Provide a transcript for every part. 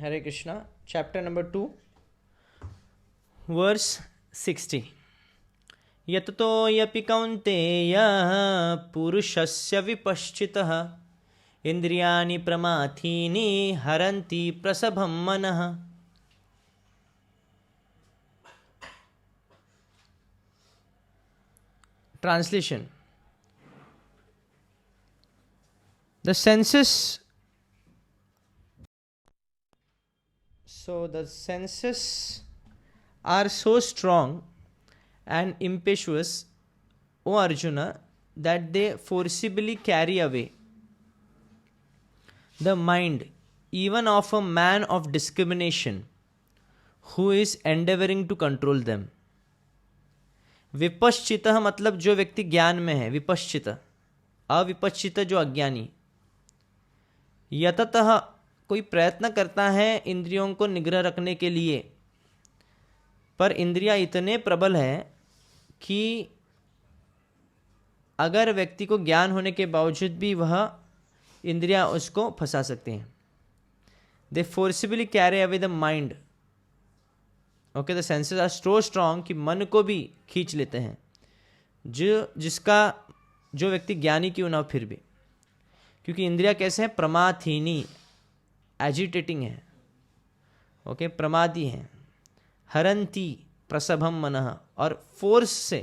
Hare Krishna, chapter number 2, verse 60. यततो यपि कौन्तेय पुरुषस्य विपश्चितः इंद्रियाणि प्रमाथीनि हरन्ति प्रसभं मनः. Translation. The senses. So the senses are so strong and impetuous, O Arjuna, that they forcibly carry away the mind even of a man of discrimination who is endeavoring to control them. विपश्चितः मतलब जो व्यक्ति ज्ञान में है, विपश्चित. अविपश्चित जो अज्ञानी. यततः कोई प्रयत्न करता है इंद्रियों को निग्रह रखने के लिए, पर इंद्रियां इतने प्रबल है कि अगर व्यक्ति को ज्ञान होने के बावजूद भी वह इंद्रियां उसको फंसा सकते हैं. They forcibly carry away the mind. Okay, the senses are so strong कि मन को भी खींच लेते हैं, जो व्यक्ति ज्ञानी क्यों ना हो फिर भी. क्योंकि इंद्रियां कैसे हैं? प्रमाथीनी, एजिटेटिंग है. ओके, प्रमादी हैं. हरंती प्रसभम मनः, और फोर्स से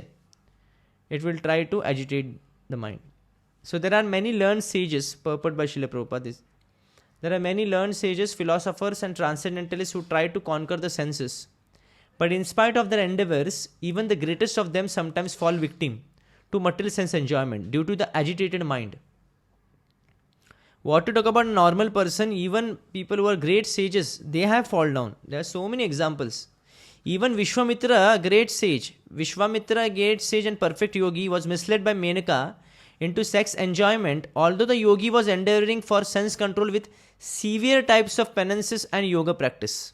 it will try to agitate the mind. So there are many learned sages purport by Srila Prabhupada. There are many learned sages, philosophers and transcendentalists who try to conquer the senses. But in spite of their endeavors, even the greatest of them sometimes fall victim to material sense enjoyment due to the agitated mind. What to talk about a normal person? Even people who are great sages, they have fallen down. There are so many examples. Even Vishwamitra, a great sage, a great sage and perfect yogi, was misled by Menaka into sex enjoyment, although the yogi was endeavoring for sense control with severe types of penances and yoga practice.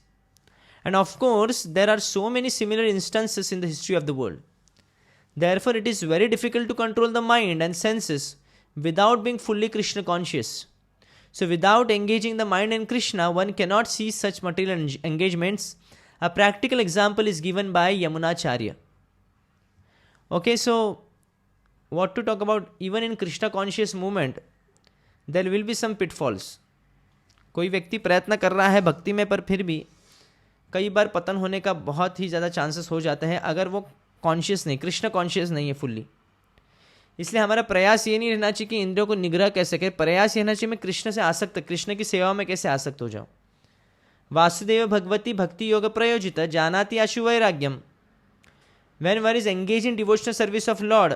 And of course, there are so many similar instances in the history of the world. Therefore, it is very difficult to control the mind and senses without being fully Krishna conscious. So, without engaging the mind in Krishna, one cannot see such material engagements. A practical example is given by Yamunacharya. Okay, so what to talk about? Even in Krishna conscious movement, there will be some pitfalls. कोई व्यक्ति प्रयत्न कर रहा है भक्ति में, पर फिर भी कई बार पतन होने का बहुत ही ज़्यादा चांसेस हो जाते हैं अगर वो कॉन्शियस नहीं, कृष्ण कॉन्शियस नहीं है फुल्ली. इसलिए हमारा प्रयास ये नहीं रहना चाहिए कि इंद्रियों को निग्रह कैसे करें. प्रयास ये रहना चाहिए मैं कृष्ण से आसक्त, कृष्ण की सेवा में कैसे आसक्त हो जाऊँ. वासुदेव भगवती भक्ति योग प्रयोजित जानाति आशु वैराग्यम. When one is engage in devotional service of lord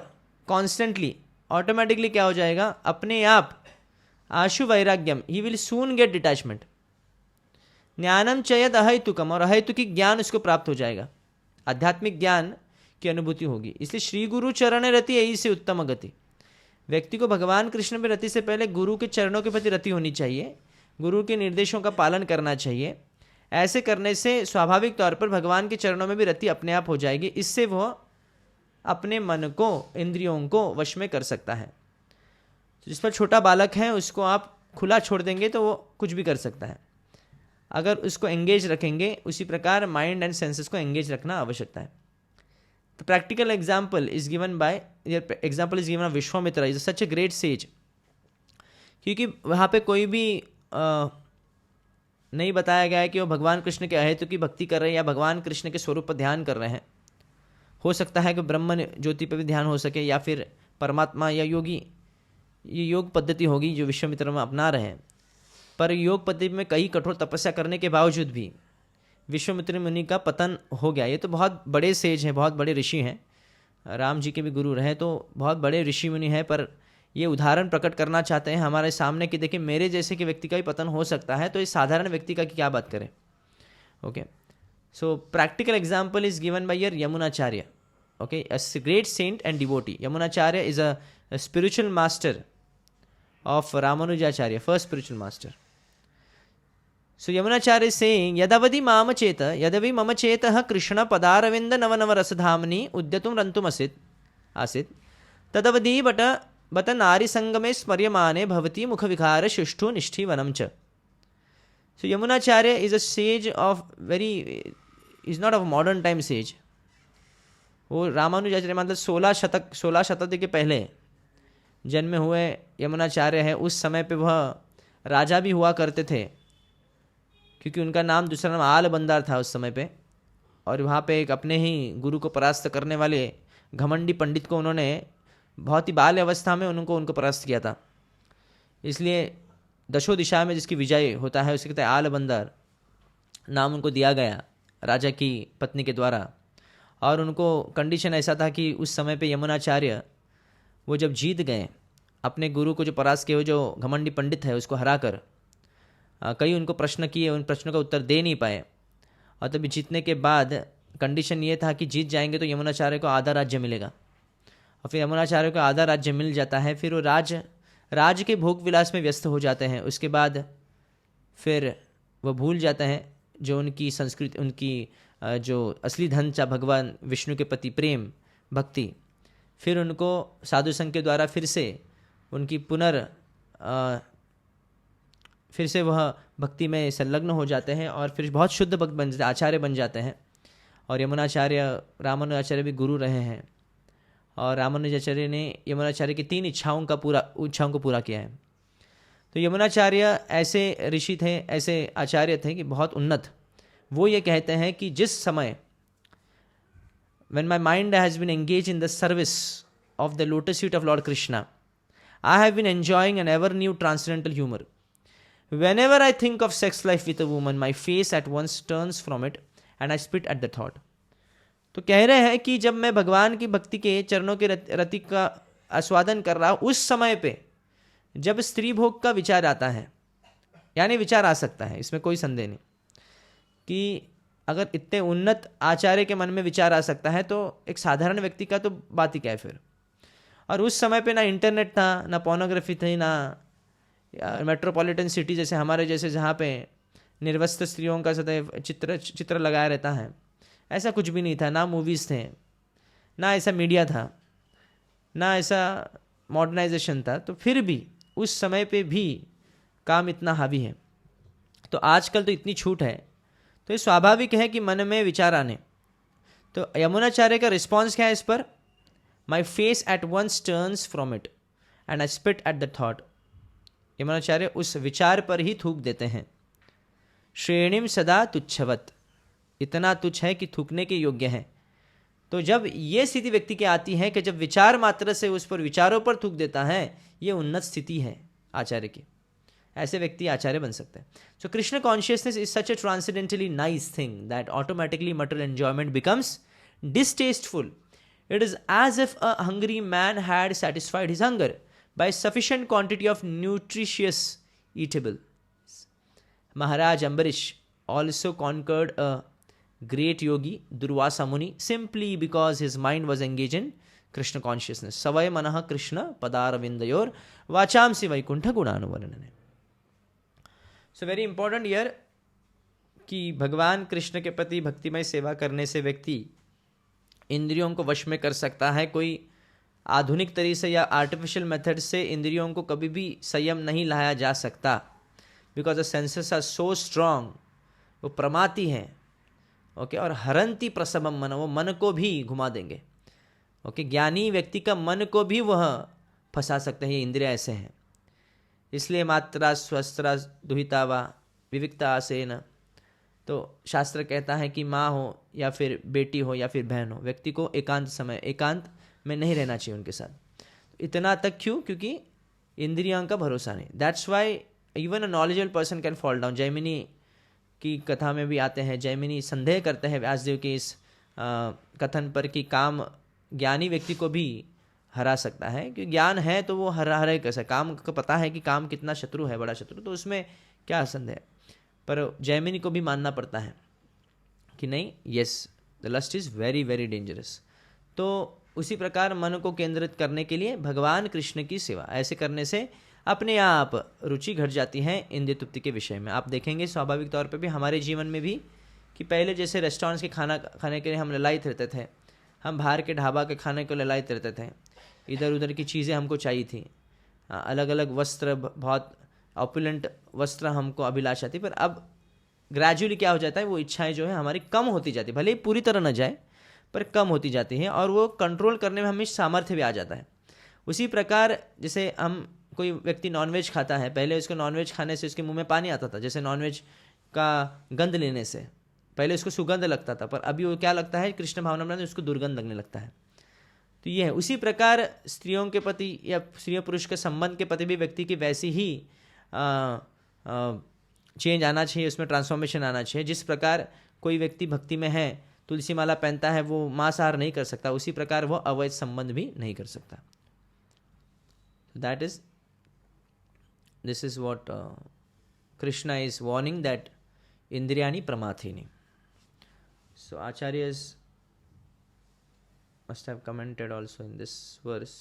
constantly, automatically क्या हो जाएगा? अपने आप आशु वैराग्यम, he will soon get detachment. ज्ञानम चयत अहैतुकम, और अहैतुकी ज्ञान उसको प्राप्त हो जाएगा, आध्यात्मिक ज्ञान की अनुभूति होगी. इसलिए श्री गुरु चरण रति यही से उत्तम गति. व्यक्ति को भगवान कृष्ण में रति से पहले गुरु के चरणों के प्रति रति होनी चाहिए, गुरु के निर्देशों का पालन करना चाहिए. ऐसे करने से स्वाभाविक तौर पर भगवान के चरणों में भी रति अपने आप हो जाएगी. इससे वह अपने मन को, इंद्रियों को वश में कर सकता है. जिस पर छोटा बालक है उसको आप खुला छोड़ देंगे तो वो कुछ भी कर सकता है. अगर उसको एंगेज रखेंगे, उसी प्रकार माइंड एंड सेंसेस को एंगेज रखना आवश्यकता है. The practical example is given of Vishwamitra. Is such a great sage. क्योंकि वहाँ पे कोई भी नहीं बताया गया है कि वो भगवान कृष्ण के अहेतु की भक्ति कर रहे हैं या भगवान कृष्ण के स्वरूप पर ध्यान कर रहे हैं. हो सकता है कि ब्रह्म ज्योति पर भी ध्यान हो सके, या फिर परमात्मा या योगी. ये योग पद्धति होगी जो विश्वामित्र में अपना रहे हैं. पर योग पद्धति में कई कठोर तपस्या करने के बावजूद भी विश्वामित्र मुनि का पतन हो गया. ये तो बहुत बड़े सेज हैं, बहुत बड़े ऋषि हैं, राम जी के भी गुरु रहे, तो बहुत बड़े ऋषि मुनि हैं. पर ये उदाहरण प्रकट करना चाहते हैं हमारे सामने कि देखिए मेरे जैसे कि व्यक्ति का भी पतन हो सकता है, तो इस साधारण व्यक्ति का क्या बात करें. Okay, so practical example is given by your Yamunacharya. Okay, a great saint and devotee. Yamunacharya is a spiritual master of Ramanujacharya, first spiritual master. So Yamunacharya is saying, Yadavadi mama cheta, yadavi mama chetah Krishna padaravinda navanava rasadhamani udyatum rantum asit, tadavadi bata nari sangame smaryamane bhavati mukha vikhara shushtu nishthi vanam cha. So Yamunacharya is a sage of is not of modern time sage. वो रामानुजाचार्य मतलब 16 शताब्दी के पहले जन्मे हुए यमुनाचार्य है। उस समय पे वह राजा भी हुआ करते थे, क्योंकि उनका नाम दूसरा नाम आल बंदार था उस समय पे। और वहाँ पे एक अपने ही गुरु को परास्त करने वाले घमंडी पंडित को उन्होंने बहुत ही बाल्य अवस्था में उनको परास्त किया था। इसलिए दशो दिशा में जिसकी विजय होता है उसके कहते हैं आल बंदर नाम उनको दिया गया राजा की पत्नी के द्वारा। और उनको कंडीशन ऐसा था कि उस समय पे यमुनाचार्य वो जब जीत गए अपने गुरु को जो परास्त किए, जो घमंडी पंडित है उसको हराकर, कई उनको प्रश्न किए, उन प्रश्नों का उत्तर दे नहीं पाए। और तभी जीतने के बाद कंडीशन ये था कि जीत जाएंगे तो यमुनाचार्य को आधा राज्य मिलेगा। और फिर यमुनाचार्य को आधा राज्य मिल जाता है। फिर वो राज के भोग विलास में व्यस्त हो जाते हैं। उसके बाद फिर वो भूल जाते हैं जो उनकी संस्कृति, उनकी जो असली धन था भगवान विष्णु के प्रति प्रेम भक्ति। फिर उनको साधु संघ के द्वारा फिर से उनकी फिर से वह भक्ति में संलग्न हो जाते हैं और फिर बहुत शुद्ध भक्त बन जाते, आचार्य बन जाते हैं। और रामानुजाचार्य भी गुरु रहे हैं। और रामानुजाचार्य ने यमुनाचार्य की 3 इच्छाओं को पूरा किया है। तो यमुनाचार्य ऐसे ऋषि थे, ऐसे आचार्य थे कि बहुत उन्नत। वो ये कहते हैं कि जिस समय when my mind has been engaged in the service of the lotus feet of Lord Krishna, I have been enjoying an ever new transcendental humor. Whenever I think of sex life with a woman, my face at once turns from it and I spit at the thought. तो कह रहे हैं कि जब मैं भगवान की भक्ति के चरणों के रति का आस्वादन कर रहा हूँ, उस समय पे जब स्त्री भोग का विचार आता है, यानी विचार आ सकता है, इसमें कोई संदेह नहीं कि अगर इतने उन्नत आचार्य के मन में विचार आ सकता है तो एक साधारण व्यक्ति का तो बात ही क्या है फिर। और उस समय पे ना इंटरनेट था, ना पोर्नोग्राफी थी, ना मेट्रोपॉलिटन सिटी जैसे हमारे जैसे जहाँ पे निर्वस्त्र स्त्रियों का सदैव चित्र लगाया रहता है, ऐसा कुछ भी नहीं था। ना मूवीज़ थे, ना ऐसा मीडिया था, ना ऐसा मॉडर्नाइजेशन था। तो फिर भी उस समय पे भी काम इतना हावी है। तो आजकल तो इतनी छूट है, तो ये स्वाभाविक है कि मन में विचार आने। तो यमुनाचार्य का रिस्पॉन्स क्या है इस पर? My face at once turns from it and I spit at the thought. Yamunacharya उस विचार पर ही थूक देते हैं। श्रेणीम सदा तुच्छवत, इतना तुच्छ है कि थूकने के योग्य है। तो जब ये स्थिति व्यक्ति की आती है कि जब विचार मात्र से उस पर विचारों पर थूक देता है, ये उन्नत स्थिति है आचार्य की। ऐसे व्यक्ति आचार्य बन सकते हैं। So Krishna consciousness is such a transcendentally nice thing that automatically material enjoyment becomes distasteful. It is as if a hungry man had satisfied his hunger by sufficient quantity of nutritious eatable. Maharaj Ambarish also conquered a great yogi, Durvasa Muni, simply because his mind was engaged in Krishna consciousness. Savay manah Krishna padaravindayor vachamsi vaikuntha gunanuvarnane. So very important here कि भगवान कृष्ण के प्रति भक्तिमय सेवा करने से व्यक्ति इंद्रियों को वश में कर सकता है। कोई आधुनिक तरीके से या आर्टिफिशियल मेथड से इंद्रियों को कभी भी संयम नहीं लाया जा सकता, because the senses are so strong, वो प्रमाती हैं। ओके, और हरंती प्रसवम मन, वो मन को भी घुमा देंगे। ओके, ज्ञानी व्यक्ति का मन को भी वह फंसा सकते हैं। ये इंद्रिया ऐसे हैं। इसलिए मात्रा स्वस्त्रा दुहिता वा विविक्ता आसेन, तो शास्त्र कहता है कि माँ हो या फिर बेटी हो या फिर बहन हो, व्यक्ति को एकांत में नहीं रहना चाहिए उनके साथ। इतना तक क्यों? क्योंकि इंद्रियों का भरोसा नहीं। That's why even a knowledgeable person can fall down. Jaimini की कथा में भी आते हैं, जैमिनी संदेह करते हैं व्यासदेव के इस कथन पर कि काम ज्ञानी व्यक्ति को भी हरा सकता है। कि ज्ञान है तो वो हरा कैसे, काम को पता है कि काम कितना शत्रु है, बड़ा शत्रु, तो उसमें क्या संदेह। पर जैमिनी को भी मानना पड़ता है कि नहीं, yes the lust is very very dangerous. तो उसी प्रकार मन को केंद्रित करने के लिए भगवान कृष्ण की सेवा, ऐसे करने से अपने आप रुचि घट जाती है इंद्रिय तृप्ति के विषय में। आप देखेंगे स्वाभाविक तौर पे भी हमारे जीवन में भी कि पहले जैसे रेस्टोरेंट्स के खाने के लिए हम ललायित रहते थे, हम बाहर के ढाबा के खाने को ललायित रहते थे, इधर उधर की चीज़ें हमको चाहिए थी, अलग अलग वस्त्र बहुत ऑपुलेंट वस्त्र हमको अभिलाषा थी, पर अब ग्रेजुअली क्या हो जाता है, वो इच्छाएं जो है हमारी कम होती जाती है, भले ही पूरी तरह न जाए पर कम होती जाती हैं, और वो कंट्रोल करने में हमें सामर्थ्य भी आ जाता है। उसी प्रकार जैसे हम कोई व्यक्ति नॉनवेज खाता है, पहले उसको नॉनवेज खाने से उसके मुंह में पानी आता था, जैसे नॉनवेज का गंध लेने से पहले उसको सुगंध लगता था, पर अभी वो क्या लगता है, कृष्ण भावना में उसको दुर्गंध लगने लगता है। तो ये है। उसी प्रकार स्त्रियों के प्रति या स्त्री पुरुष के संबंध के प्रति भी व्यक्ति की वैसी ही चेंज आना चाहिए, उसमें ट्रांसफॉर्मेशन आना चाहिए। जिस प्रकार कोई व्यक्ति भक्ति में है, तुलसी माला पहनता है, वो मांसाहार नहीं कर सकता, उसी प्रकार वो अवैध संबंध भी नहीं कर सकता। This is what Krishna is warning, that इंद्रियाणि प्रमाथिनी। सो आचार्यस must have commented also in this verse.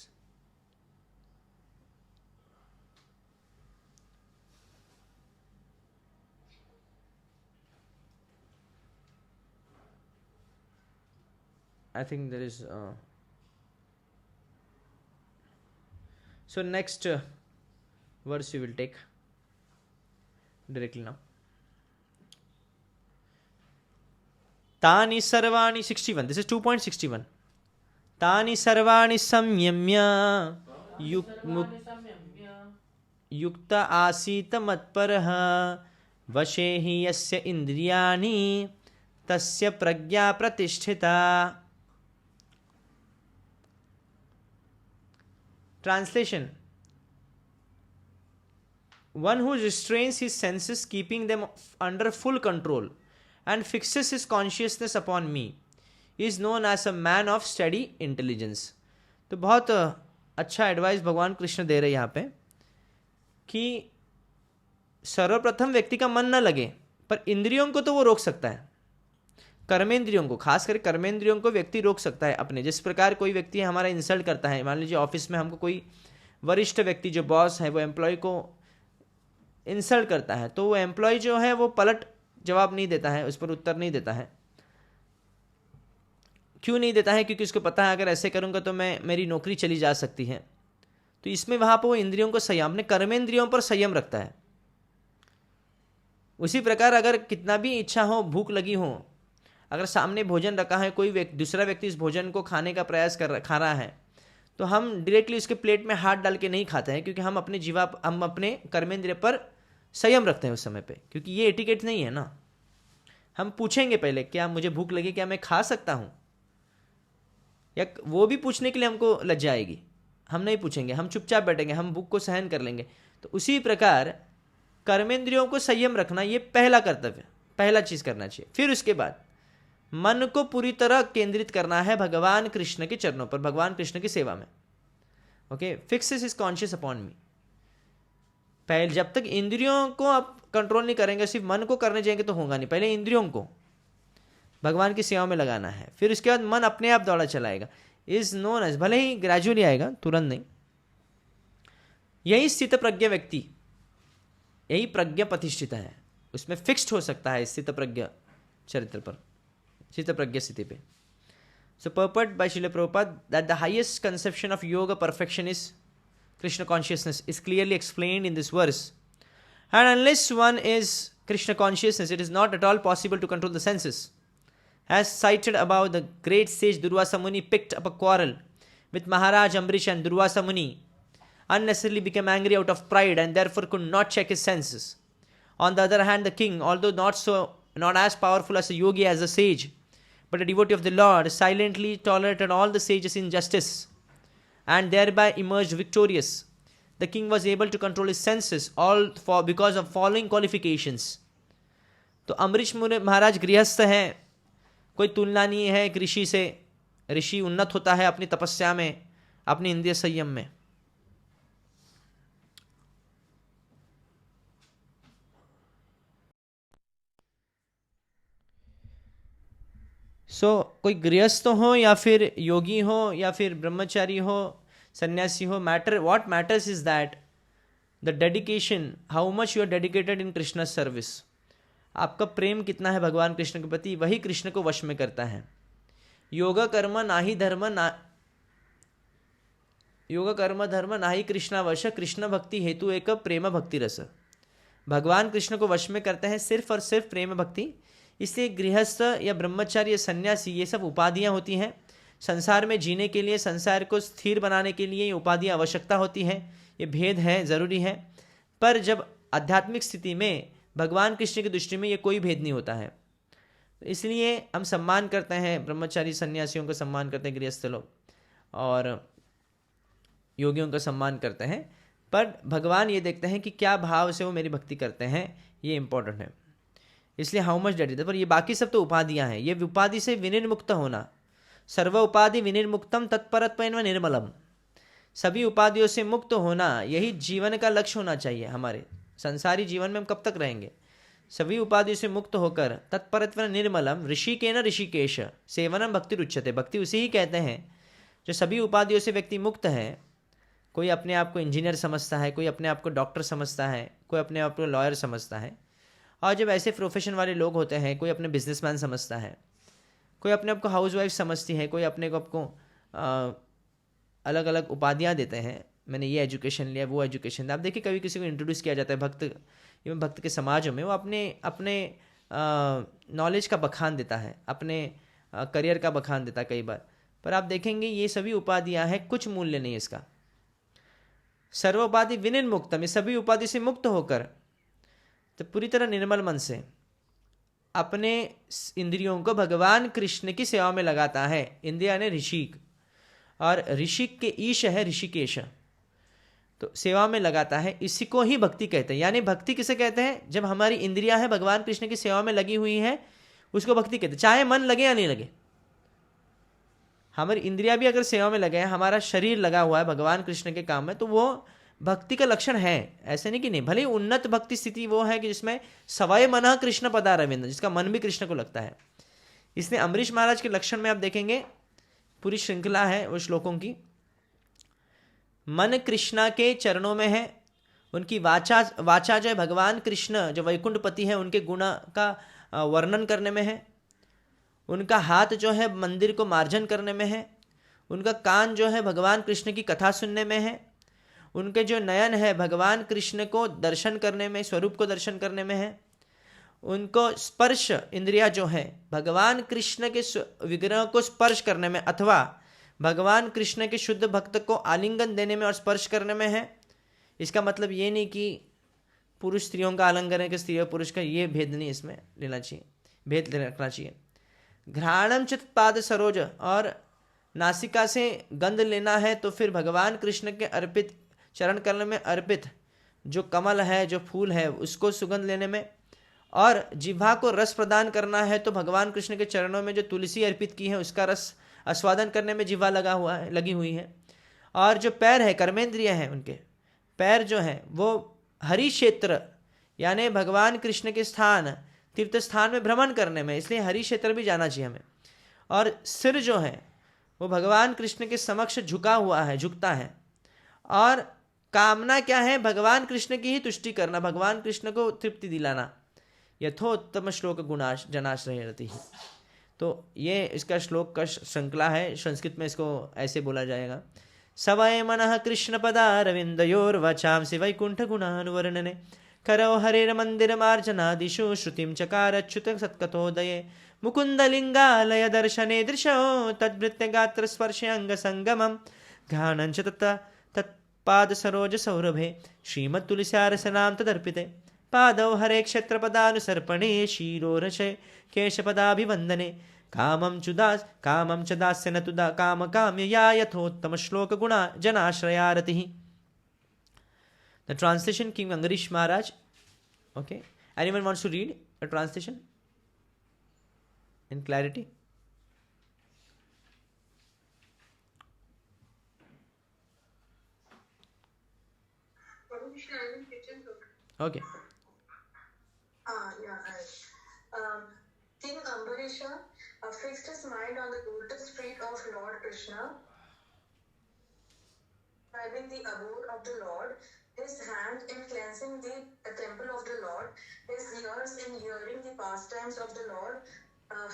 I think there is so next verse we will take directly now. Tani sarvani 61. This is 2.61. तानि सर्वाणि संयम्य युक्त आसीत मत्परः वशे हि यस्य इंद्रियाणि तस्य प्रज्ञा प्रतिष्ठिता। Translation: one who restrains his senses, keeping them under full control, and fixes his consciousness upon me, is known as a man of steady intelligence. तो बहुत अच्छा एडवाइस भगवान कृष्ण दे रहे हैं यहाँ पे कि सर्वप्रथम व्यक्ति का मन न लगे, पर इंद्रियों को तो वो रोक सकता है। कर्मेंद्रियों को, खास करके कर्मेंद्रियों को व्यक्ति रोक सकता है अपने। जिस प्रकार कोई व्यक्ति हमारा इंसल्ट करता है, मान लीजिए ऑफिस में हमको कोई वरिष्ठ व्यक्ति जो बॉस है वो एम्प्लॉय को इंसल्ट करता है, तो वो एम्प्लॉय जो है वो पलट जवाब नहीं देता है, उस पर उत्तर नहीं देता है। क्यों नहीं देता है? क्योंकि उसको पता है अगर ऐसे करूंगा तो मेरी नौकरी चली जा सकती है। तो इसमें वहां पर वो इंद्रियों को संयम, अपने कर्मेंद्रियों पर संयम रखता है। उसी प्रकार अगर कितना भी इच्छा हो, भूख लगी हो, अगर सामने भोजन रखा है, कोई दूसरा व्यक्ति इस भोजन को खाने का प्रयास खा रहा है, तो हम डायरेक्टली उसके प्लेट में हाथ डाल के नहीं खाते हैं, क्योंकि हम अपने कर्मेंद्रिय पर संयम रखते हैं उस समय पे, क्योंकि ये एटिकेट नहीं है ना। हम पूछेंगे पहले, क्या मुझे भूख लगी, क्या मैं खा सकता हूं, या वो भी पूछने के लिए हमको लज्जा आएगी, हम नहीं पूछेंगे, हम चुपचाप बैठेंगे, हम भूख को सहन कर लेंगे। तो उसी प्रकार कर्मेंद्रियों को संयम रखना, ये पहला कर्तव्य, पहला चीज करना चाहिए। फिर उसके बाद मन को पूरी तरह केंद्रित करना है भगवान कृष्ण के चरणों पर, भगवान कृष्ण की सेवा में। Okay, fixes is conscious upon मी। पहले जब तक इंद्रियों को आप कंट्रोल नहीं करेंगे, सिर्फ मन को करने जाएंगे तो होगा नहीं। पहले इंद्रियों को भगवान की सेवा में लगाना है, फिर उसके बाद मन अपने आप दौड़ा चलाएगा। इज नोन एज, भले ही ग्रेजुअली आएगा, तुरंत नहीं। यही स्थित प्रज्ञ व्यक्ति, यही प्रज्ञा प्रतिष्ठित है, उसमें फिक्स्ड हो सकता है स्थित प्रज्ञ चरित्र पर, स्थित प्रज्ञ स्थिति पे। सो purport by Srila Prabhupada that the highest conception of yoga perfection is Krishna consciousness is clearly explained in this verse. And unless one is Krishna consciousness, it is not at all possible to control the senses. As cited above, the great sage Durvasa Muni picked up a quarrel with Maharaj Ambrish, and Durvasa Muni unnecessarily became angry out of pride and therefore could not check his senses. On the other hand, the king, although not as powerful as a yogi as a sage, but a devotee of the Lord, silently tolerated all the sages' injustice and thereby emerged victorious. The king was able to control his senses because of following qualifications. तो अम्बरीश महाराज गृहस्थ हैं, कोई तुलना नहीं है एक ऋषि से। ऋषि उन्नत होता है अपनी तपस्या में, अपने इंद्रिय संयम में। कोई गृहस्थ हो या फिर योगी हो या फिर ब्रह्मचारी हो, सन्यासी हो, what matters is that the dedication, how much you are dedicated in Krishna's service. आपका प्रेम कितना है भगवान कृष्ण के प्रति, वही कृष्ण को वश में करता है। योगा कर्म धर्म ना ही कृष्णा वश, कृष्ण भक्ति हेतु एक प्रेम भक्ति रस। भगवान कृष्ण को वश में करते हैं सिर्फ और सिर्फ प्रेम भक्ति। इसलिए गृहस्थ या ब्रह्मचारी या सन्यासी ये सब उपाधियाँ होती हैं। संसार में जीने के लिए, संसार को स्थिर बनाने के लिए ये उपाधियाँ आवश्यकता होती हैं। ये भेद है, ज़रूरी है। पर जब आध्यात्मिक स्थिति में भगवान कृष्ण की दृष्टि में ये कोई भेद नहीं होता है। इसलिए हम सम्मान करते हैं ब्रह्मचारी सन्यासियों का सम्मान करते हैं, गृहस्थ लोग और योगियों का सम्मान करते हैं। पर भगवान ये देखते हैं कि क्या भाव से वो मेरी भक्ति करते हैं, ये इंपॉर्टेंट है। इसलिए हाउ मच डेट इज। पर ये बाकी सब तो उपाधियां हैं। ये उपाधि से विनिर्मुक्त होना, सर्व उपाधि विनिर्मुक्तम तत्परत्वेन निर्मलम, सभी उपाधियों से मुक्त होना, यही जीवन का लक्ष्य होना चाहिए। हमारे संसारी जीवन में हम कब तक रहेंगे? सभी उपाधियों से मुक्त होकर तत्परत्वेन निर्मलम ऋषिकेन ऋषिकेश सेवनम भक्ति रुच्यते। भक्ति उसे ही कहते हैं जो सभी उपाधियों से व्यक्ति मुक्त है। कोई अपने आप को इंजीनियर समझता है, कोई अपने आप को डॉक्टर समझता है, कोई अपने आप को लॉयर समझता है। और जब ऐसे प्रोफेशन वाले लोग होते हैं, कोई अपने बिजनेसमैन समझता है, कोई अपने आप को हाउसवाइफ समझती है, कोई अपने को आपको अलग अलग उपाधियाँ देते हैं। मैंने ये एजुकेशन लिया, वो एजुकेशन लिया। आप देखिए कभी किसी को इंट्रोड्यूस किया जाता है भक्त, इवन भक्त के समाजों में, वो अपने अपने नॉलेज का बखान देता है, अपने करियर का बखान देता है कई बार। पर आप देखेंगे ये सभी उपाधियाँ हैं, कुछ मूल्य नहीं है इसका। सर्व उपाधि विनिर्मुक्तम, ये सभी उपाधि से मुक्त होकर तो पूरी तरह निर्मल मन से अपने इंद्रियों को भगवान कृष्ण की सेवा में लगाता है। इंद्रिया ने ऋषिक, और ऋषिक के ईश है ऋषिकेश, तो सेवा में लगाता है। इसी को ही भक्ति कहते हैं। यानी भक्ति किसे कहते हैं? जब हमारी इंद्रियां हैं भगवान कृष्ण की सेवा में लगी हुई हैं, उसको भक्ति कहते हैं। चाहे मन लगे या नहीं लगे, हमारी इंद्रियां भी अगर सेवा में लगे हैं, हमारा शरीर लगा हुआ है भगवान कृष्ण के काम में, तो वो भक्ति का लक्षण है। ऐसे नहीं कि नहीं। भले उन्नत भक्ति स्थिति वो है कि जिसमें सवय मनः कृष्ण पदारविंद, जिसका मन भी कृष्ण को लगता है। इसलिए अम्बरीश महाराज के लक्षण में आप देखेंगे, पूरी श्रृंखला है वो श्लोकों की। मन कृष्णा के चरणों में है, उनकी वाचा जो है भगवान कृष्ण जो वैकुंठपति है उनके गुण का वर्णन करने में है, उनका हाथ जो है मंदिर को मार्जन करने में है, उनका कान जो है भगवान कृष्ण की कथा सुनने में है, उनके जो नयन है भगवान कृष्ण को दर्शन करने में, स्वरूप को दर्शन करने में है, उनको स्पर्श इंद्रिया जो है भगवान कृष्ण के विग्रह को स्पर्श करने में अथवा भगवान कृष्ण के शुद्ध भक्त को आलिंगन देने में और स्पर्श करने में है। इसका मतलब ये नहीं कि पुरुष स्त्रियों का आलिंगन है कि स्त्री और पुरुष का, ये भेद नहीं इसमें लेना चाहिए, भेद रखना चाहिए। घ्राणम चित पाद सरोज, और नासिका से गंध लेना है तो फिर भगवान कृष्ण के अर्पित चरण करने में, अर्पित जो कमल है, जो फूल है, उसको सुगंध लेने में। और जिह्वा को रस प्रदान करना है तो भगवान कृष्ण के चरणों में जो तुलसी अर्पित की है उसका रस आस्वादन करने में जिह्वा लगी हुई है। और जो पैर है, कर्मेंद्रिय हैं, उनके पैर जो हैं वो हरि क्षेत्र यानी भगवान कृष्ण के स्थान, तीर्थ स्थान में भ्रमण करने में, इसलिए हरि क्षेत्र भी जाना चाहिए हमें। और सिर जो है वो भगवान कृष्ण के समक्ष झुका हुआ है, झुकता है। और कामना क्या है? भगवान कृष्ण की ही तुष्टि करना, भगवान कृष्ण को तृप्ति दिलाना। यथोत्तम श्लोक गुणाश जनाश्रय रति। तो ये इसका श्लोक का श्रृंखला है। संस्कृत में इसको ऐसे बोला जाएगा, सवय मनः कृष्ण पदारविंदयोर्वचांसि वैकुंठ गुणानुवर्णने करौ हरेर मंदिर मार्जनादिषु श्रुतिं चकारच्युत सत्कथोदये मुकुंदलिंगालय दर्शने दृशो तद्वृत्य गात्र स्पर्श अंग संगमं घ्राणञ्च तत्पाद सरोज सौरभे श्रीमत्तुलस्यारसनां तदर्पिते पादौ हरे क्षेत्रपदानुसर्पणे शिरोरशे केशपदाभिवंदने कामं च दास्य न तुदा काम काम्यया यथोत्तम श्लोक गुणा जनाश्रयारतिः। The translation, King Angarish Maharaj. Okay. Anyone wants to read a translation in clarity? Okay. King Ambarisha fixed his mind on the lotus feet of Lord Krishna, describing the abode of the Lord, his hand in cleansing the temple of the Lord, his ears in hearing the pastimes of the Lord,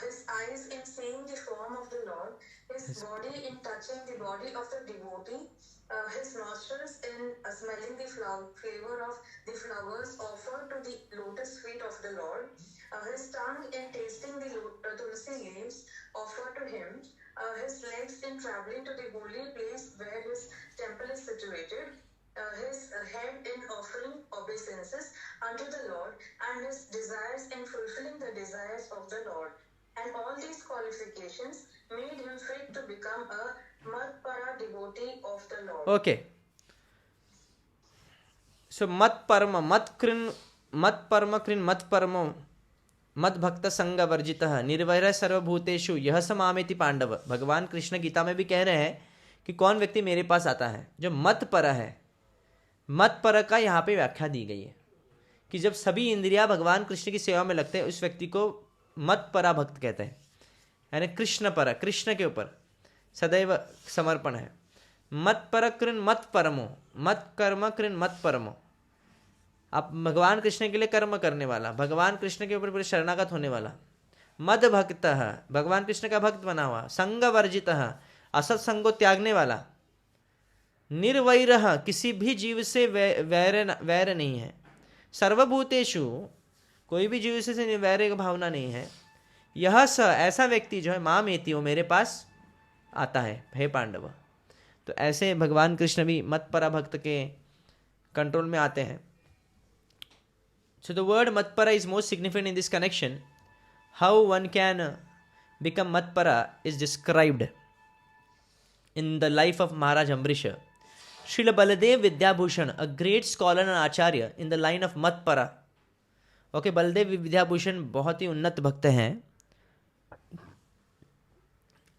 his eyes in seeing the form of the Lord, his body in touching the body of the devotee, his nostrils in smelling the flavor of the flowers offered to the his tongue in tasting the tulsi leaves offered to him, his legs in traveling to the holy place where his temple is situated, his head in offering obeisances unto the Lord, and his desires in fulfilling the desires of the Lord. And all these qualifications made him fit to become a Matpara devotee of the Lord. Okay. So mat parma mat parma krin mat parmo मत भक्त संग वर्जितः निर्वैर सर्वभूतेषु यह समामेति पांडव। भगवान कृष्ण गीता में भी कह रहे हैं कि कौन व्यक्ति मेरे पास आता है जो मत पर है। मत पर का यहाँ पे व्याख्या दी गई है कि जब सभी इंद्रियां भगवान कृष्ण की सेवा में लगते हैं उस व्यक्ति को मत परा भक्त कहते हैं, यानी कृष्ण पर, कृष्ण के ऊपर सदैव समर्पण है। मत पर कृन मत परमो, मत कर्म कृन मत परमो। आप भगवान कृष्ण के लिए कर्म करने वाला, भगवान कृष्ण के ऊपर पूरे शरणागत होने वाला। मद भक्त, भगवान कृष्ण का भक्त बना हुआ। संग वर्जित, असत संगो त्यागने वाला। निर्वैर, किसी भी जीव से वैर नहीं है। सर्वभूतेषु, कोई भी जीव से वैर की भावना नहीं है। यह स, ऐसा व्यक्ति जो है माम एति, वो मेरे पास आता है हे पांडव। तो ऐसे भगवान कृष्ण भी मत परा भक्त के कंट्रोल में आते हैं। So the word Matpara is most significant in this connection. How one can become Matpara is described in the life of Maharaj Ambrisha. Srila Baladev Vidyabhushan, a great scholar and acharya in the line of Matpara. Okay, Baladev Vidyabhushan बहुत ही उन्नत भक्त हैं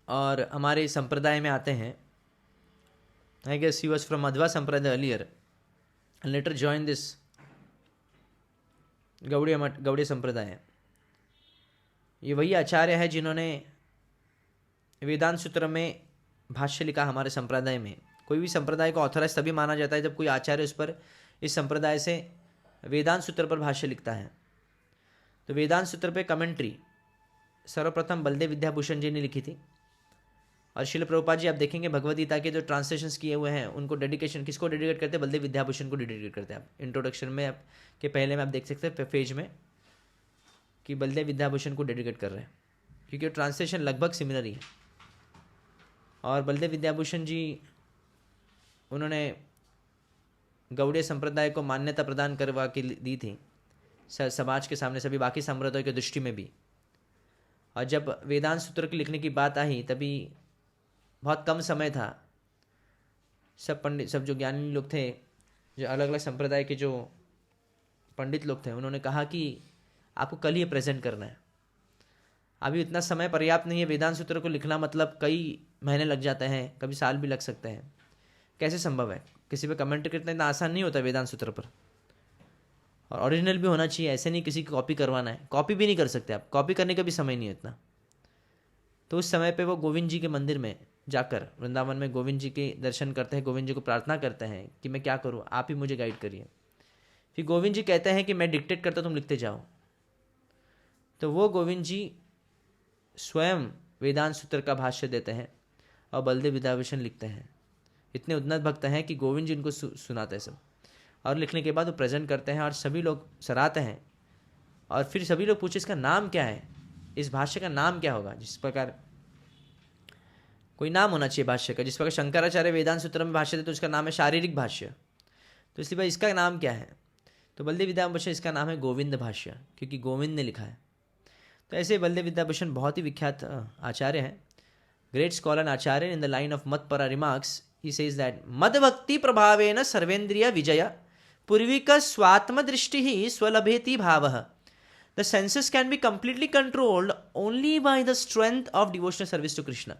और हमारे संप्रदाय में आते हैं। I guess he was from Madhva Sampradaya earlier and later joined this Gaudiya संप्रदाय। ये वही आचार्य है जिन्होंने वेदांत सूत्र में भाष्य लिखा हमारे संप्रदाय में। कोई भी संप्रदाय को ऑथराइज तभी माना जाता है जब कोई आचार्य उस पर, इस संप्रदाय से वेदांत सूत्र पर भाष्य लिखता है। तो वेदांत सूत्र पे कमेंट्री सर्वप्रथम बलदेव विद्याभूषण जी ने लिखी थी। और श्रील प्रभुपाद जी आप देखेंगे भगवद गीता के जो ट्रांसलेशंस किए हुए हैं उनको डेडिकेशन किसको डेडिकेट करते हैं? बलदेव विद्याभूषण को डेडिकेट करते हैं। आप इंट्रोडक्शन में आप के पहले में आप देख सकते हैं पेज में कि बलदेव विद्याभूषण को डेडिकेट कर रहे हैं, क्योंकि ट्रांसलेशन लगभग सिमिलर ही है। और बलदेव विद्याभूषण जी उन्होंने गौड़ीय संप्रदाय को मान्यता प्रदान करवा के दी थी समाज के सामने, सभी बाकी संप्रदायों की दृष्टि में भी। और जब वेदांत सूत्र के लिखने की बात आई तभी बहुत कम समय था। सब पंडित, सब जो ज्ञानी लोग थे, जो अलग अलग संप्रदाय के जो पंडित लोग थे, उन्होंने कहा कि आपको कल ही प्रेजेंट करना है, अभी इतना समय पर्याप्त नहीं है। वेदांत सूत्र को लिखना मतलब कई महीने लग जाते हैं, कभी साल भी लग सकते हैं। कैसे संभव है? किसी पे कमेंट करना इतना आसान नहीं होता वेदांत सूत्र पर। और ओरिजिनल भी होना चाहिए, ऐसे नहीं किसी की कॉपी करवाना है। कॉपी भी नहीं कर सकते आप, कॉपी करने का भी समय नहीं है इतना। तो उस समय पे वो गोविंद जी के मंदिर में जाकर वृंदावन में गोविंद जी के दर्शन करते हैं, गोविंद जी को प्रार्थना करते हैं कि मैं क्या करूं, आप ही मुझे गाइड करिए। फिर गोविंद जी कहते हैं कि मैं डिक्टेट करता, तुम लिखते जाओ। तो वो गोविंद जी स्वयं वेदांत सूत्र का भाष्य देते हैं और बलदेव विद्याभूषण लिखते हैं। इतने उन्नत भक्त हैं कि गोविंद जी इनको सुनाते हैं सब, और लिखने के बाद वो प्रेजेंट करते हैं और सभी लोग सराहते हैं। और फिर सभी लोग पूछे इसका नाम क्या है, इस भाष्य का नाम क्या होगा। जिस प्रकार कोई नाम होना चाहिए भाष्य का, जिस प्रकार शंकराचार्य वेदांत सूत्र में भाष्य देते तो उसका नाम है शारीरिक भाष्य, तो इसलिए भाई इसका नाम क्या है? तो बलदेव विद्याभूषण इसका नाम है गोविंद भाष्य, क्योंकि गोविंद ने लिखा है। तो ऐसे बलदेव विद्याभूषण बहुत ही विख्यात आचार्य हैं, ग्रेट स्कॉलर एंड आचार्य। इन द लाइन ऑफ मतपरा रिमार्क्स ही सेज दैट मद भक्ति प्रभावेन सर्वेन्द्रिय विजय पूर्विक स्वात्म दृष्टि ही स्वलभेति भावः। The senses can be completely controlled only by the strength of devotional service to Krishna.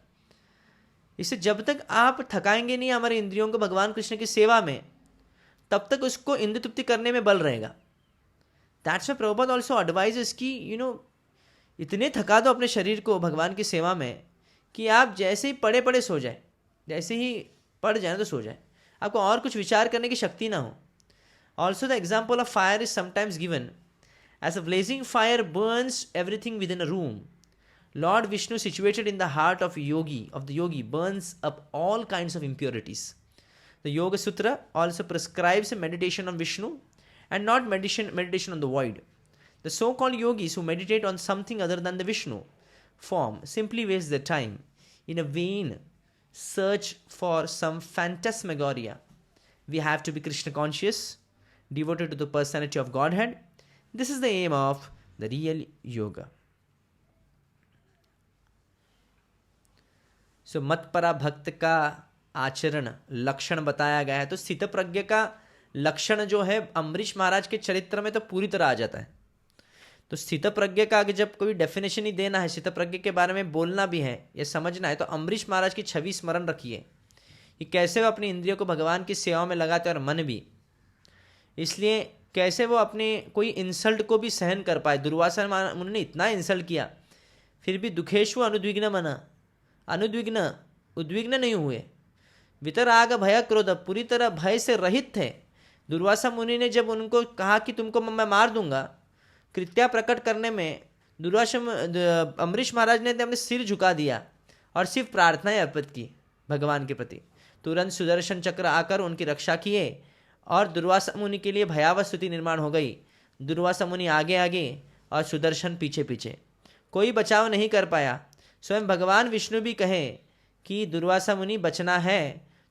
इससे जब तक आप थकाएंगे नहीं हमारे इंद्रियों को भगवान कृष्ण की सेवा में, तब तक उसको इंद्र तृप्ति करने में बल रहेगा। That's why Prabhupada also advises कि इतने थका दो अपने शरीर को भगवान की सेवा में कि आप जैसे ही पड़े पड़े सो जाए, जैसे ही पड़ जाए तो सो जाए, आपको और कुछ विचार करने की शक्ति ना हो। Also the example of fire is sometimes given as a blazing fire burns everything within a room. Lord Vishnu, situated in the heart of the yogi, burns up all kinds of impurities. The Yoga Sutra also prescribes a meditation on Vishnu and not meditation on the void. The so-called yogis who meditate on something other than the Vishnu form simply waste their time in a vain search for some phantasmagoria. We have to be Krishna conscious, devoted to the personality of Godhead. This is the aim of the real yoga. So मतपरा भक्त का आचरण लक्षण बताया गया है. तो स्थित प्रज्ञ का लक्षण जो है अम्बरीश महाराज के चरित्र में तो पूरी तरह आ जाता है. तो स्थित प्रज्ञ का आगे जब कोई डेफिनेशन ही देना है, स्थित प्रज्ञ के बारे में बोलना भी है, ये समझना है, तो अम्बरीश महाराज की छवि स्मरण रखिए कि कैसे वो अपनी इंद्रियों को भगवान की सेवा में लगाते और मन भी. इसलिए कैसे वो अपने कोई इंसल्ट को भी सहन कर पाए. दुर्वासा मुनि ने इतना इंसल्ट किया, फिर भी दुखेशु अनुद्विग्न मना, अनुद्विग्न उद्विग्न नहीं हुए. वितराग भय क्रोध, पूरी तरह भय से रहित थे. दुर्वासा मुनि ने जब उनको कहा कि तुमको मैं मार दूंगा, कृत्या प्रकट करने में अम्बरीश महाराज ने अपने सिर झुका दिया और सिर्फ प्रार्थनाएं अर्पित की भगवान के प्रति. तुरंत सुदर्शन चक्र आकर उनकी रक्षा किए और दुर्वासा मुनि के लिए भयावह स्थिति निर्माण हो गई. दुर्वासा मुनि आगे आगे और सुदर्शन पीछे पीछे, कोई बचाव नहीं कर पाया. स्वयं भगवान विष्णु भी कहे कि दुर्वासा मुनि बचना है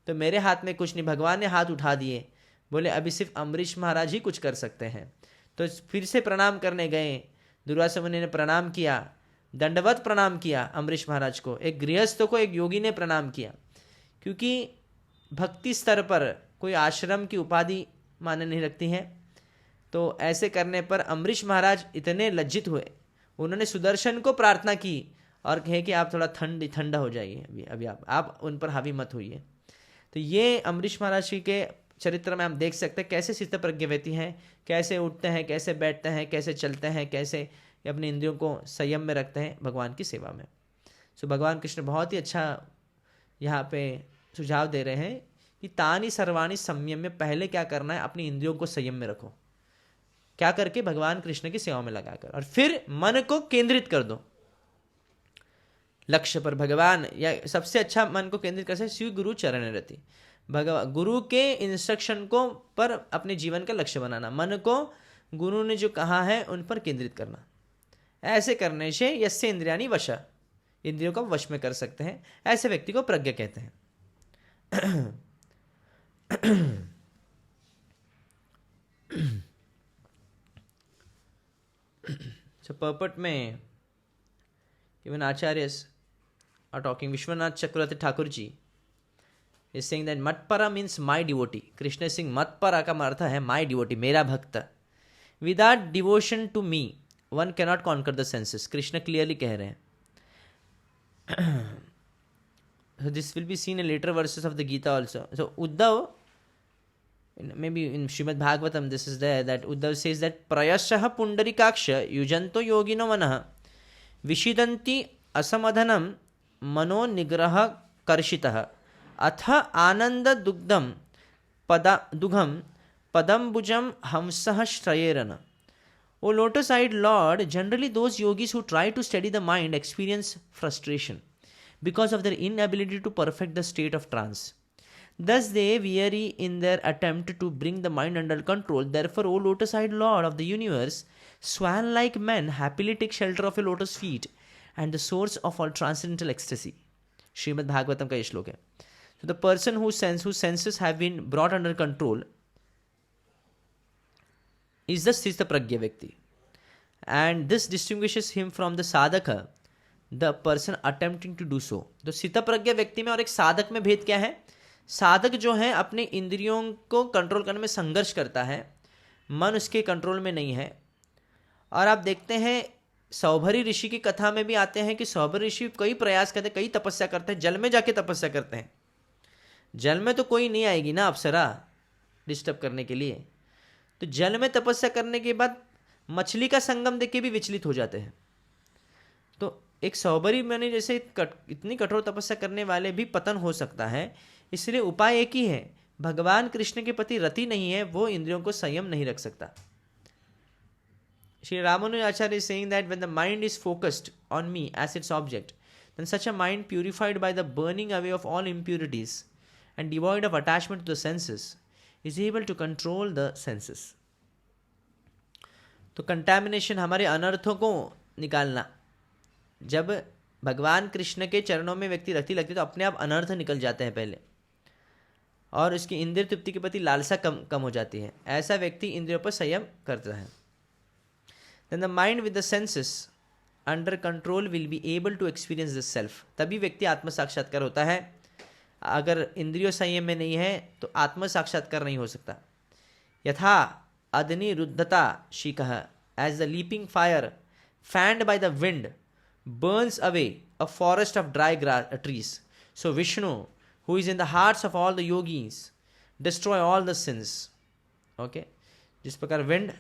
तो मेरे हाथ में कुछ नहीं. भगवान ने हाथ उठा दिए, बोले अभी सिर्फ अम्बरीश महाराज ही कुछ कर सकते हैं. तो फिर से प्रणाम करने गए. दुर्वासा मुनि ने प्रणाम किया, दंडवत प्रणाम किया अम्बरीश महाराज को. एक गृहस्थ को एक योगी ने प्रणाम किया, क्योंकि भक्ति स्तर पर कोई आश्रम की उपाधि माने नहीं रखती है. तो ऐसे करने पर अम्बरीश महाराज इतने लज्जित हुए, उन्होंने सुदर्शन को प्रार्थना की और कहे कि आप थोड़ा ठंडा हो जाइए, अभी आप उन पर हावी मत होइए. तो ये अम्बरीश महाराज जी के चरित्र में हम देख सकते हैं कैसे स्थित प्रज्ञ व्यक्ति हैं, कैसे उठते हैं, कैसे बैठते हैं, कैसे चलते हैं, कैसे अपनी इंद्रियों को संयम में रखते हैं भगवान की सेवा में. सो भगवान कृष्ण बहुत ही अच्छा यहाँ पे सुझाव दे रहे हैं कि तानी सर्वाणी संयम में पहले क्या करना है, अपनी इंद्रियों को संयम में रखो. क्या करके भगवान कृष्ण की सेवा में लगाकर, और फिर मन को केंद्रित कर दो लक्ष्य पर. भगवान या सबसे अच्छा मन को केंद्रित कर सकते शिव गुरु चरण रति. भगवान गुरु के इंस्ट्रक्शन को पर अपने जीवन का लक्ष्य बनाना, मन को गुरु ने जो कहा है उन पर केंद्रित करना. ऐसे करने से यस्य इंद्रियाणि वश, इंद्रियों को वश में कर सकते हैं. ऐसे व्यक्ति को प्रज्ञ कहते हैं. So purport में even acharyas are talking. Vishwanath Chakravarti Thakur ji is saying that Matpara means my devotee. Krishna is saying Matpara का अर्थ है my devotee, मेरा भक्त. Without devotion to me, one cannot conquer the senses. Krishna clearly कह रहे हैं. So this will be seen in later verses of the Gita also. So Uddhav, maybe in Srimad Bhagavatam this is there, that Uddhav says that Prayashaha Pundarikaksha yujanto yogino manah vishidanti asamadhanam mano nigraha karshitah atha ananda dugdam dugham padambujam hamsah shrayerana. O lotus-eyed Lord, generally those yogis who try to steady the mind experience frustration because of their inability to perfect the state of trance. Thus they weary in their attempt to bring the mind under control. Therefore, O lotus-eyed Lord of the universe, swan-like men happily take shelter of your lotus feet and the source of all transcendental ecstasy. Srimad Bhagavatam का ये श्लोक है. So the person whose senses have been brought under control is the Sthita Pragya Vyakti. And this distinguishes him from the sadhaka, the person attempting to do so. तो स्थित प्रज्ञ व्यक्ति में और एक साधक में भेद क्या है? साधक जो है अपने इंद्रियों को कंट्रोल करने में संघर्ष करता है, मन उसके कंट्रोल में नहीं है. और आप देखते हैं सौभरी ऋषि की कथा में भी आते हैं कि सौभरी ऋषि कई प्रयास करते हैं, कई तपस्या करते हैं, जल में जाके तपस्या करते हैं. जल में तो कोई नहीं आएगी ना अप्सरा डिस्टर्ब करने के लिए. तो जल में तपस्या करने के बाद मछली का संगम देख के भी विचलित हो जाते हैं. तो एक सौभरी मुनि जैसे इतनी कठोर तपस्या करने वाले भी पतन हो सकता है. इसलिए उपाय एक ही है, भगवान कृष्ण के प्रति रति नहीं है, वो इंद्रियों को संयम नहीं रख सकता. Sri Ramanujacharya is saying that when the mind is focused on me as its object, then such a mind purified by the burning away of all impurities and devoid of attachment to the senses is able to control the senses. तो contamination हमारे अनर्थों को निकालना, जब भगवान कृष्ण के चरणों में व्यक्ति रखती लगती तो अपने आप अनर्थ निकल जाते हैं पहले, और उसकी इंद्रिय तृप्ति के प्रति लालसा कम हो जाती है। ऐसा व्यक्ति इंद्रियों पर संयम करता है। Then the mind with the senses under control will be able to experience this self. तभी व्यक्ति आत्म साक्षात्कार होता है। अगर इंद्रियों संयम में नहीं है तो आत्म साक्षात्कार नहीं हो सकता। यथा अदनि रुद्धता शिखः, as the leaping fire fanned by the wind burns away a forest of dry trees, so Vishnu, who is in the hearts of all the yogis, destroy all the sins. Okay, जिस प्रकार wind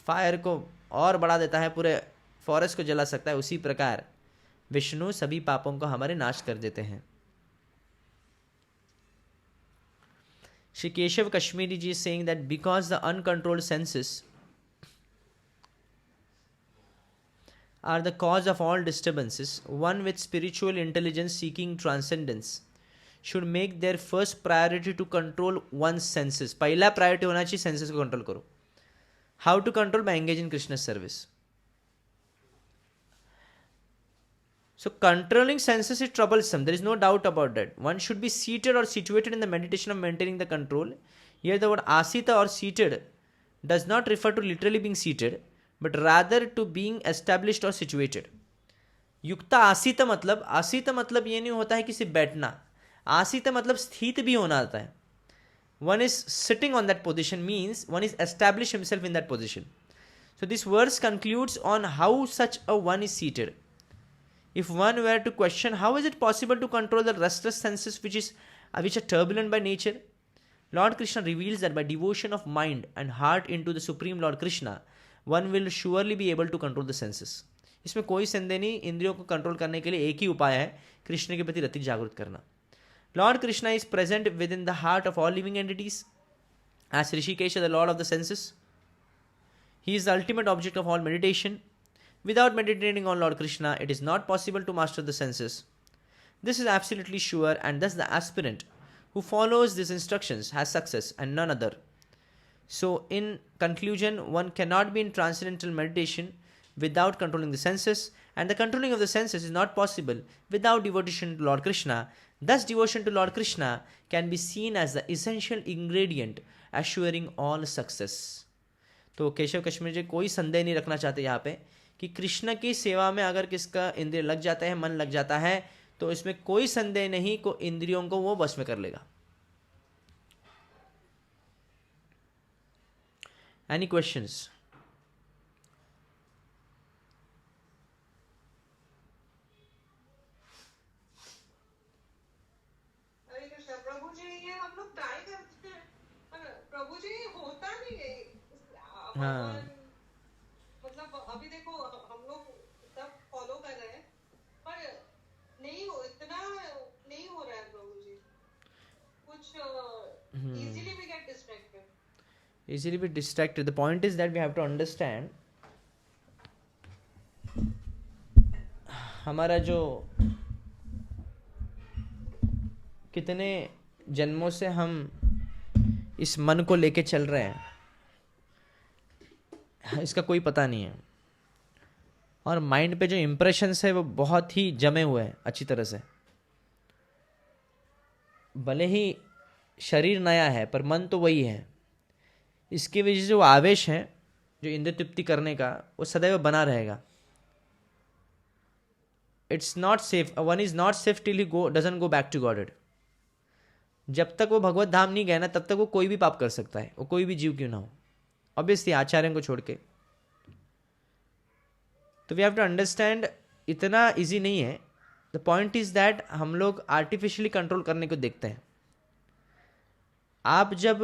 fire को और बढ़ा देता है, पूरे forest को जला सकता है, उसी प्रकार विष्णु सभी पापों को हमारे नाश कर देते हैं। श्री केशव कश्मीरी जी is saying that because the uncontrolled senses are the cause of all disturbances, one with spiritual intelligence seeking transcendence should make their first priority to control one's senses. पहला प्रायोरिटी होना चाहिए सेंसेस को कंट्रोल करो। How to control? By engaging Krishna's service. So controlling senses is troublesome. There is no doubt about that. One should be seated or situated in the meditation of maintaining the control. Here the word asita or seated does not refer to literally being seated, but rather to being established or situated. युक्ता आसीत मतलब ये नहीं होता है कि सिर्फ बैठना। आसीत मतलब स्थित भी होना आता है। One is sitting on that position means one is established himself in that position. So this verse concludes on how such a one is seated. If one were to question how is it possible to control the restless senses which are turbulent by nature, Lord Krishna reveals that by devotion of mind and heart into the Supreme Lord Krishna, one will surely be able to control the senses. इसमें कोई संदेह नहीं, इंद्रियों को control करने के लिए एक ही उपाय है, कृष्ण के प्रति रति जागृत करना। Lord Krishna is present within the heart of all living entities as Rishikesha, the Lord of the senses. He is the ultimate object of all meditation. Without meditating on Lord Krishna, it is not possible to master the senses. This is absolutely sure, and thus the aspirant who follows these instructions has success and none other. So in conclusion, one cannot be in transcendental meditation without controlling the senses, and the controlling of the senses is not possible without devotion to Lord Krishna. Thus devotion to Lord Krishna can be seen as the essential ingredient assuring all success. तो केशव कश्मीर जी कोई संदेह नहीं रखना चाहते यहाँ पे कि कृष्ण की सेवा में अगर किसका इंद्रिय लग जाता है, मन लग जाता है, तो इसमें कोई संदेह नहीं को इंद्रियों को वो बस में कर लेगा। Any questions? हरे कृष्ण प्रभु जी, ये हम लोग ट्राई करते हैं पर प्रभु जी होता नहीं है। हाँ। मतलब अभी देखो हम लोग सब फॉलो कर रहे हैं पर इतना नहीं हो रहा है प्रभु जी। कुछ easily we get distracted. Easily be distracted. The point is that we have to understand हमारा जो कितने जन्मों से हम इस मन को लेके चल रहे हैं, इसका कोई पता नहीं है। और माइंड पे जो इम्प्रेशंस है वो बहुत ही जमे हुए हैं अच्छी तरह से। भले ही शरीर नया है पर मन तो वही है। इसकी वजह से जो आवेश है, जो इंद्रिय तृप्ति करने का, वो सदैव बना रहेगा। It's not safe, one is not safe till he doesn't go back to God. जब तक वो भगवत धाम नहीं गया ना, तब तक वो कोई भी पाप कर सकता है, वो कोई भी जीव क्यों ना हो, ऑब्वियसली आचार्यों को छोड़ के। तो वी हैव टू अंडरस्टैंड इतना इजी नहीं है। द पॉइंट इज दैट हम लोग आर्टिफिशियली कंट्रोल करने को देखते हैं। आप जब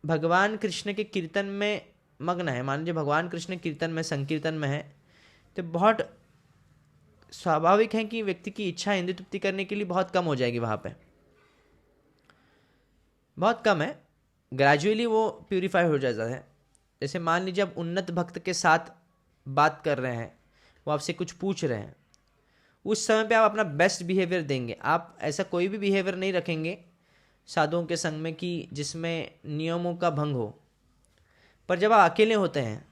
भगवान कृष्ण के कीर्तन में मग्न है, मान लीजिए भगवान कृष्ण कीर्तन में, संकीर्तन में है, तो बहुत स्वाभाविक है कि व्यक्ति की इच्छा इंद्रिय तृप्ति करने के लिए बहुत कम हो जाएगी। वहाँ पे बहुत कम है, ग्रेजुअली वो प्यूरिफाई हो जाता है। जैसे मान लीजिए आप उन्नत भक्त के साथ बात कर रहे हैं, वो आपसे कुछ पूछ रहे हैं, उस समय पे आप अपना बेस्ट बिहेवियर देंगे। आप ऐसा कोई भी बिहेवियर नहीं रखेंगे साधुओं के संग में कि जिसमें नियमों का भंग हो। पर जब आप अकेले होते हैं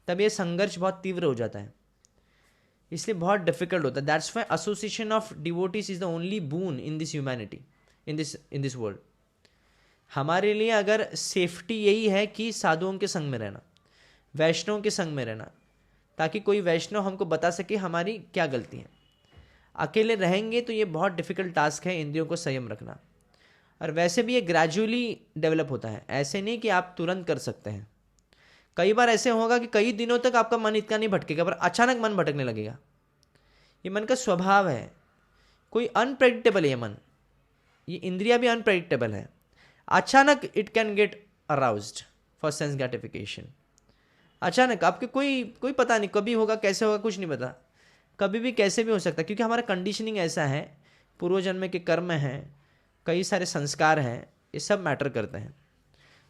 तब ये संघर्ष बहुत तीव्र हो जाता है, इसलिए बहुत डिफिकल्ट होता है. That's why association of devotees is the only boon in this humanity, in this world. हमारे लिए अगर सेफ्टी यही है कि साधुओं के संग में रहना, वैष्णवों के संग में रहना, ताकि कोई वैष्णव हमको बता सके हमारी क्या गलती है. अकेले रहेंगे तो ये बहुत डिफिकल्ट टास्क है इंद्रियों को संयम रखना. और वैसे भी ये ग्रेजुअली डेवलप होता है, ऐसे नहीं कि आप तुरंत कर सकते हैं. कई बार ऐसे होगा कि कई दिनों तक आपका मन इतना नहीं भटकेगा, पर अचानक मन भटकने लगेगा. ये मन का स्वभाव है, कोई अनप्रेडिक्टेबल है ये मन, ये इंद्रिया भी अनप्रेडिक्टेबल है. अचानक it can get aroused for sense gratification. अचानक आपके कोई पता नहीं कभी होगा, कैसे होगा, कुछ नहीं पता, कभी भी कैसे भी हो सकता है, क्योंकि हमारा कंडीशनिंग ऐसा है, पूर्व जन्म के कर्म हैं, कई सारे संस्कार हैं, ये सब मैटर करते हैं.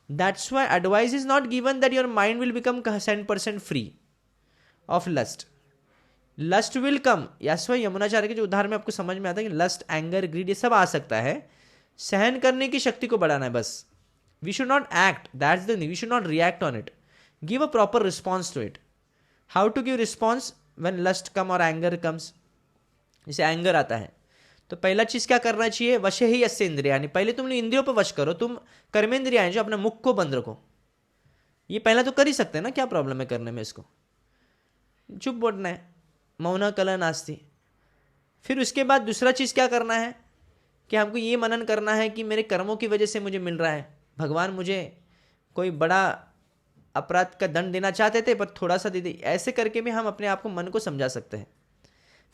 That's why advice is not given that your mind will become 100% free of lust. Lust will come. Yes why Yamunacharya के जो उदाहरण में आपको समझ में आता है कि लस्ट, एंगर, ग्रीड ये सब आ सकता है. सहन करने की शक्ति को बढ़ाना है बस. We should not act, that's the thing, we should not react on it. Give a proper response to it. How to give response when lust come और एंगर कम्स. जैसे एंगर आता है तो पहला चीज क्या करना चाहिए, वश ही यस्य इंद्रिया, यानी पहले तुम इंद्रियों पर वश करो. तुम कर्मेंद्रिया जो अपने मुख को बंद रखो. ये पहला तो कर ही सकते हैं ना, क्या प्रॉब्लम है करने में इसको. चुप बोलना है, मौन कला नास्ति. फिर उसके बाद दूसरा चीज क्या करना है कि हमको ये मनन करना है कि मेरे कर्मों की वजह से मुझे मिल रहा है. भगवान मुझे कोई बड़ा अपराध का दंड देना चाहते थे पर थोड़ा सा दे दे. ऐसे करके भी हम अपने आप को, मन को समझा सकते हैं.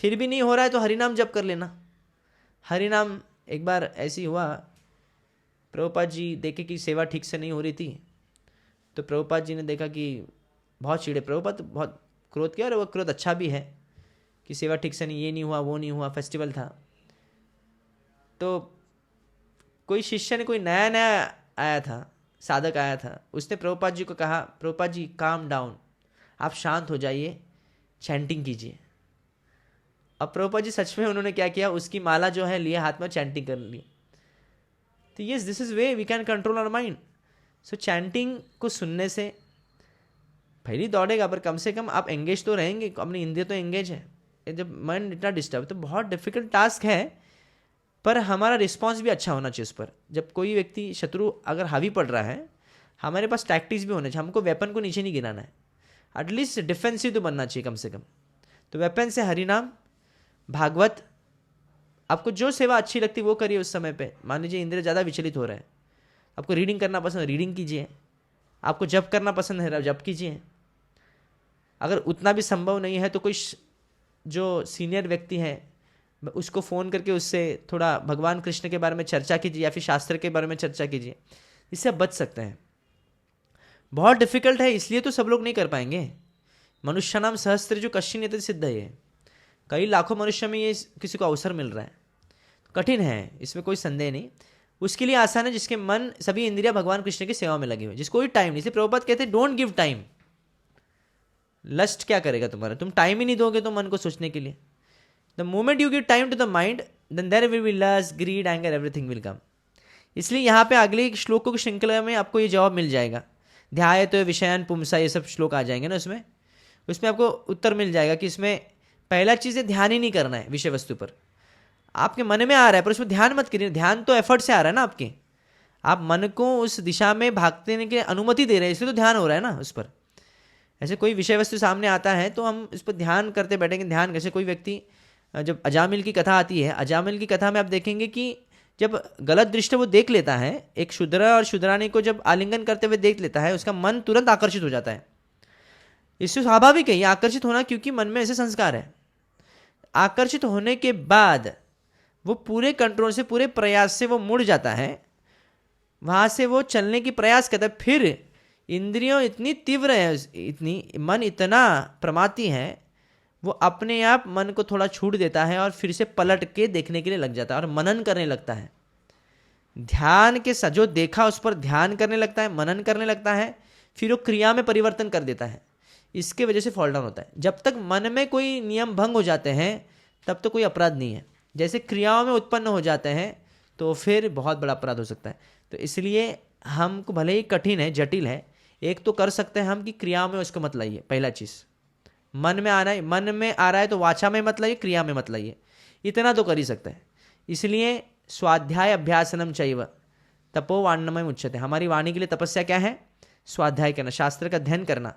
फिर भी नहीं हो रहा है तो हरिनाम जप कर लेना. हरिनाम, एक बार ऐसी हुआ, प्रभुपाद जी देखे कि सेवा ठीक से नहीं हो रही थी, तो प्रभुपाद जी ने देखा कि बहुत चिढ़े. प्रभुपाद तो बहुत क्रोध किया, और वो क्रोध अच्छा भी है कि सेवा ठीक से नहीं, ये नहीं हुआ, वो नहीं हुआ, फेस्टिवल था. तो कोई शिष्य ने, कोई नया नया आया था, साधक आया था, उसने प्रभुपाद जी को कहा, प्रभुपाद जी काम डाउन, आप शांत हो जाइए, चैंटिंग कीजिए. अब प्रभुपाद जी सच में उन्होंने क्या किया, उसकी माला जो है लिए हाथ में, चैंटिंग कर ली. तो yes, this is way we can control our mind. So chanting को सुनने से पहले दौड़ेगा, पर कम से कम आप एंगेज तो रहेंगे, अपनी इंद्रिय तो एंगेज है. जब माइंड इतना डिस्टर्ब, तो बहुत डिफिकल्ट टास्क है, पर हमारा रिस्पॉन्स भी अच्छा होना चाहिए उस पर. जब कोई व्यक्ति, शत्रु अगर हावी पड़ रहा है, हमारे पास टैक्टिक्स भी होने चाहिए. हमको वेपन को नीचे नहीं गिराना है, एटलीस्ट डिफेंसिव तो बनना चाहिए कम से कम. तो वेपन से हरिनाम, भागवत, आपको जो सेवा अच्छी लगती है वो करिए उस समय पे. मान लीजिए इंद्रिय ज़्यादा विचलित हो रहा है, आपको रीडिंग करना पसंद है, रीडिंग कीजिए. आपको जप करना पसंद है, जप कीजिए. अगर उतना भी संभव नहीं है तो कोई जो सीनियर व्यक्ति है उसको फ़ोन करके उससे थोड़ा भगवान कृष्ण के बारे में चर्चा कीजिए, या फिर शास्त्र के बारे में चर्चा कीजिए. इससे आप बच सकते हैं. बहुत डिफिकल्ट है, इसलिए तो सब लोग नहीं कर पाएंगे. मनुष्य नाम सहस्त्र जो कश्चिन सिद्ध है, कई लाखों मनुष्य में ये किसी को अवसर मिल रहा है. कठिन है, इसमें कोई संदेह नहीं. उसके लिए आसान है जिसके मन, सभी इंद्रिया भगवान कृष्ण की सेवा में लगे हुए, जिसको कोई टाइम नहीं. इसलिए प्रभुपाद कहते हैं डोंट गिव टाइम. लस्ट क्या करेगा तुम्हारा, तुम टाइम ही नहीं दोगे तो मन को सोचने के लिए. The moment you give time to the mind, then there will be lust, greed, anger, everything will come. इसलिए यहाँ पे अगले श्लोकों की श्रृंखला में आपको ये जवाब मिल जाएगा. ध्याय तो विषयान पुंसा, ये सब श्लोक आ जाएंगे ना उसमें आपको उत्तर मिल जाएगा कि इसमें पहला चीज़ है ध्यान ही नहीं करना है विषय वस्तु पर. आपके मन में आ रहा है पर उसमें ध्यान मत करिए. ध्यान तो एफर्ट से आ रहा है ना आपके, आप मन को उस दिशा में भागने की अनुमति दे रहे हैं, इसलिए तो ध्यान हो रहा है ना उस पर. ऐसे कोई विषय वस्तु सामने आता है तो हम इस पर ध्यान करते बैठेंगे. ध्यान कैसे, कोई व्यक्ति, जब अजामिल की कथा आती है, अजामिल की कथा में आप देखेंगे कि जब गलत दृष्टि वो देख लेता है, एक शूद्र और शूद्रानी को जब आलिंगन करते हुए देख लेता है, उसका मन तुरंत आकर्षित हो जाता है. इससे स्वाभाविक है ये आकर्षित होना, क्योंकि मन में ऐसे संस्कार है. आकर्षित होने के बाद वो पूरे कंट्रोल से, पूरे प्रयास से वो मुड़ जाता है, वहाँ से वो चलने की प्रयास करता है. फिर इंद्रियों इतनी तीव्र है, इतनी मन इतना प्रमाती है, वो अपने आप मन को थोड़ा छूट देता है और फिर से पलट के देखने के लिए लग जाता है और मनन करने लगता है. ध्यान के जो देखा उस पर ध्यान करने लगता है, मनन करने लगता है, फिर वो क्रिया में परिवर्तन कर देता है. इसके वजह से फॉल डाउन होता है. जब तक मन में कोई नियम भंग हो जाते हैं तब तो कोई अपराध नहीं है. जैसे क्रियाओं में उत्पन्न हो जाते हैं तो फिर बहुत बड़ा अपराध हो सकता है. तो इसलिए हमको भले ही कठिन है, जटिल है, एक तो कर सकते हैं हम कि क्रिया में उसको मत लाइए, पहला चीज़। मन में आना है, मन में आ रहा है तो वाचा में मत लाइए, क्रिया में मत लाइए, इतना तो कर ही सकते हैं। इसलिए स्वाध्याय अभ्यासनम चैव तपो वाण्णमय उच्यते। हमारी वाणी के लिए तपस्या क्या है? स्वाध्याय करना, शास्त्र का अध्ययन करना।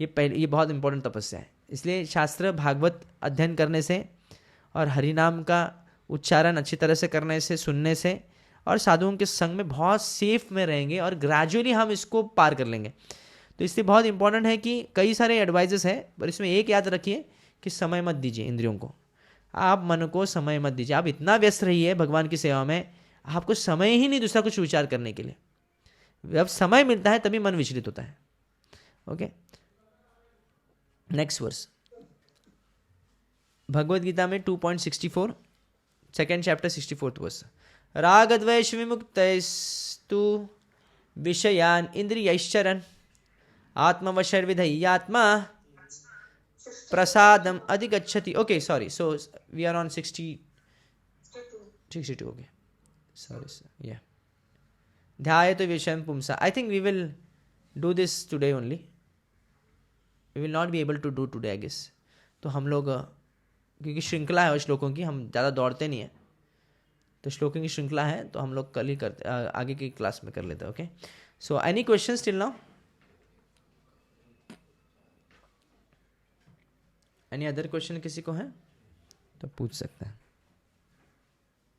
ये बहुत इंपॉर्टेंट तपस्या है। इसलिए शास्त्र भागवत अध्ययन करने से और हरिनाम का उच्चारण अच्छी तरह से करने से, सुनने से और साधुओं के संग में बहुत सेफ में रहेंगे और ग्रेजुअली हम इसको पार कर लेंगे। तो इसलिए बहुत इंपॉर्टेंट है कि कई सारे एडवाइजेस हैं, पर इसमें एक याद रखिए कि समय मत दीजिए इंद्रियों को, आप मन को समय मत दीजिए। आप इतना व्यस्त रहिए भगवान की सेवा में, आपको समय ही नहीं दूसरा कुछ विचार करने के लिए। जब समय मिलता है तभी मन विचलित होता है। Okay, next verse Bhagavad Gita में 2.64 सेकेंड चैप्टर 64th वर्स। रागद्वेष विमुक्तस्तु विषयान इंद्रियश्चरन् आत्मवशर्विधेयात्मा प्रसादम अधिगच्छति। Okay sorry, so we are on 62. Okay sorry sir. Yeah, ध्यायतो विषयं पुंसा। I think we will do this today only. We will not be able to do today I guess. तो हम लोग क्योंकि श्रृंखला है श्लोकों की, हम ज़्यादा दौड़ते नहीं हैं, तो श्लोकों की श्रृंखला है, तो हम लोग कल ही करते, आगे की क्लास में कर लेते हैं। Okay, so any questions till now? Any other question किसी को है तो पूछ सकते हैं।